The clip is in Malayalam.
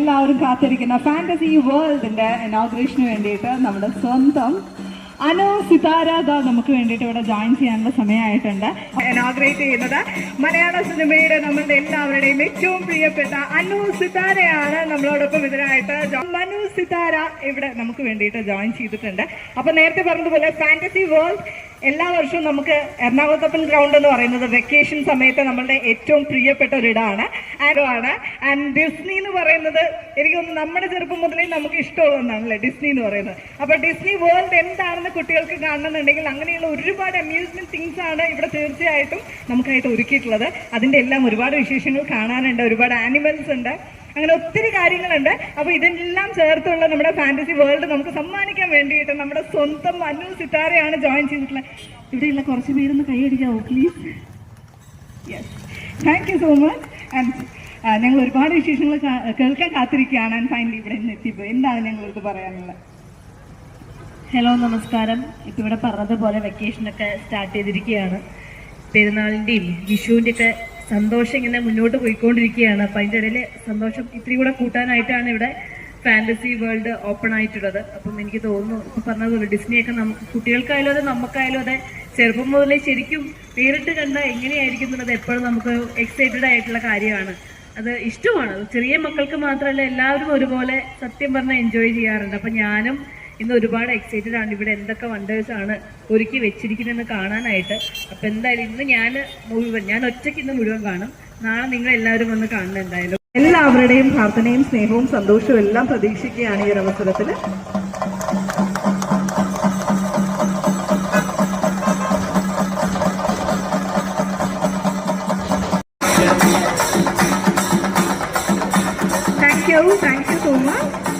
എല്ലാവരും കാത്തിരിക്കുന്ന ഫാന്റസി വേൾഡിന്റെ ഇനോഗ്രേഷന് വേണ്ടിയിട്ട് നമ്മുടെ സ്വന്തം അനു സിതാര നമുക്ക് വേണ്ടിയിട്ട് ഇവിടെ ജോയിൻ ചെയ്യാനുള്ള സമയമായിട്ടുണ്ട്. ഇനോഗ്രേറ്റ് ചെയ്യുന്നത് മലയാള സിനിമയുടെ നമ്മളുടെ എല്ലാവരുടെയും ഏറ്റവും പ്രിയപ്പെട്ട അനു സിതാരയാണ് നമ്മളോടൊപ്പം ഇതിനായിട്ട്. മനു സിതാര ഇവിടെ നമുക്ക് വേണ്ടിയിട്ട് ജോയിൻ ചെയ്തിട്ടുണ്ട്. അപ്പൊ നേരത്തെ പറഞ്ഞതുപോലെ ഫാന്റസി വേൾഡ് എല്ലാ വർഷവും നമുക്ക് എറണാകുളത്തപ്പൻ ഗ്രൗണ്ട് എന്ന് പറയുന്നത് വെക്കേഷൻ സമയത്ത് നമ്മളുടെ ഏറ്റവും പ്രിയപ്പെട്ട ഒരിടമാണ്. ആൻഡ് ഡിസ്നി എന്ന് പറയുന്നത് എനിക്കൊന്ന് നമ്മുടെ ചെറുപ്പം മുതലേ നമുക്ക് ഇഷ്ടമുള്ള ഒന്നാണല്ലേ ഡിസ്നി എന്ന് പറയുന്നത്. അപ്പൊ ഡിസ്നി വേൾഡ് എന്താണെന്ന് കുട്ടികൾക്ക് കാണണമെന്നുണ്ടെങ്കിൽ അങ്ങനെയുള്ള ഒരുപാട് അമ്യൂസ്മെന്റ് തിങ്സ് ആണ് ഇവിടെ തീർച്ചയായിട്ടും നമുക്കായിട്ട് ഒരുക്കിയിട്ടുള്ളത്. അതിന്റെ എല്ലാം ഒരുപാട് വിശേഷങ്ങൾ കാണാനുണ്ട്, ഒരുപാട് ആനിമൽസ് ഉണ്ട്, അങ്ങനെ ഒത്തിരി കാര്യങ്ങളുണ്ട്. അപ്പൊ ഇതെല്ലാം ചേർത്തുള്ള നമ്മുടെ ഫാന്റസി വേൾഡ് നമുക്ക് സമ്മാനിക്കാൻ വേണ്ടിയിട്ട് നമ്മുടെ സ്വന്തം മനു സിതാരയാണ് ജോയിൻ ചെയ്തിട്ടുള്ളത്. ഇവിടെയുള്ള കുറച്ച് പേരൊന്ന് കൈയടിക്കാവോ please? Yes, thank you so much. And ഞങ്ങൾ ഒരുപാട് വിശേഷങ്ങൾ കേൾക്കാൻ കാത്തിരിക്കുകയാണ്. ആൻഡ് ഫൈനലി ഇവിടെ നിന്ന് എത്തിയപ്പോൾ എന്താണ് ഞങ്ങൾക്ക് പറയാനുള്ളത്? ഹലോ, നമസ്കാരം. ഇപ്പം ഇവിടെ പറഞ്ഞതുപോലെ വെക്കേഷനൊക്കെ സ്റ്റാർട്ട് ചെയ്തിരിക്കുകയാണ്. പെരുന്നാളിൻ്റെയും വിഷുവിൻ്റെയൊക്കെ സന്തോഷം ഇങ്ങനെ മുന്നോട്ട് പോയിക്കൊണ്ടിരിക്കുകയാണ്. അപ്പം അതിൻ്റെ ഇടയിൽ സന്തോഷം ഇത്തിരി കൂടെ കൂട്ടാനായിട്ടാണ് ഇവിടെ ഫാന്റസി വേൾഡ് ഓപ്പൺ ആയിട്ടുള്ളത്. അപ്പം എനിക്ക് തോന്നുന്നു ഇപ്പം പറഞ്ഞതുപോലെ ഡിസ്നിയൊക്കെ നമുക്ക് കുട്ടികൾക്കായാലും അതെ നമുക്കായാലും അതെ ചെറുപ്പം മുതലേ ശരിക്കും നേരിട്ട് കണ്ടാൽ എങ്ങനെയായിരിക്കും എന്നുള്ളത് എപ്പോഴും നമുക്ക് എക്സൈറ്റഡ് ആയിട്ടുള്ള കാര്യമാണ്. അത് ഇഷ്ടമാണ്. ചെറിയ മക്കൾക്ക് മാത്രമല്ല എല്ലാവരും ഒരുപോലെ സത്യം പറഞ്ഞാൽ എൻജോയ് ചെയ്യാറുണ്ട്. അപ്പം ഞാനും ഇന്ന് ഒരുപാട് എക്സൈറ്റഡ് ആണ് ഇവിടെ എന്തൊക്കെ വണ്ടേഴ്സാണ് ഒരുക്കി വെച്ചിരിക്കുന്നതെന്ന് കാണാനായിട്ട്. അപ്പം എന്തായാലും ഇന്ന് ഞാൻ ഒറ്റയ്ക്ക് ഇന്ന് മുഴുവൻ കാണും. നാളെ നിങ്ങൾ എല്ലാവരും വന്ന് കാണണം. എന്തായാലും എല്ലാവരുടെയും പ്രാർത്ഥനയും സ്നേഹവും സന്തോഷവും എല്ലാം പ്രതീക്ഷിക്കുകയാണ് ഈ ഒരു അവസരത്തിൽ. Thank you so much.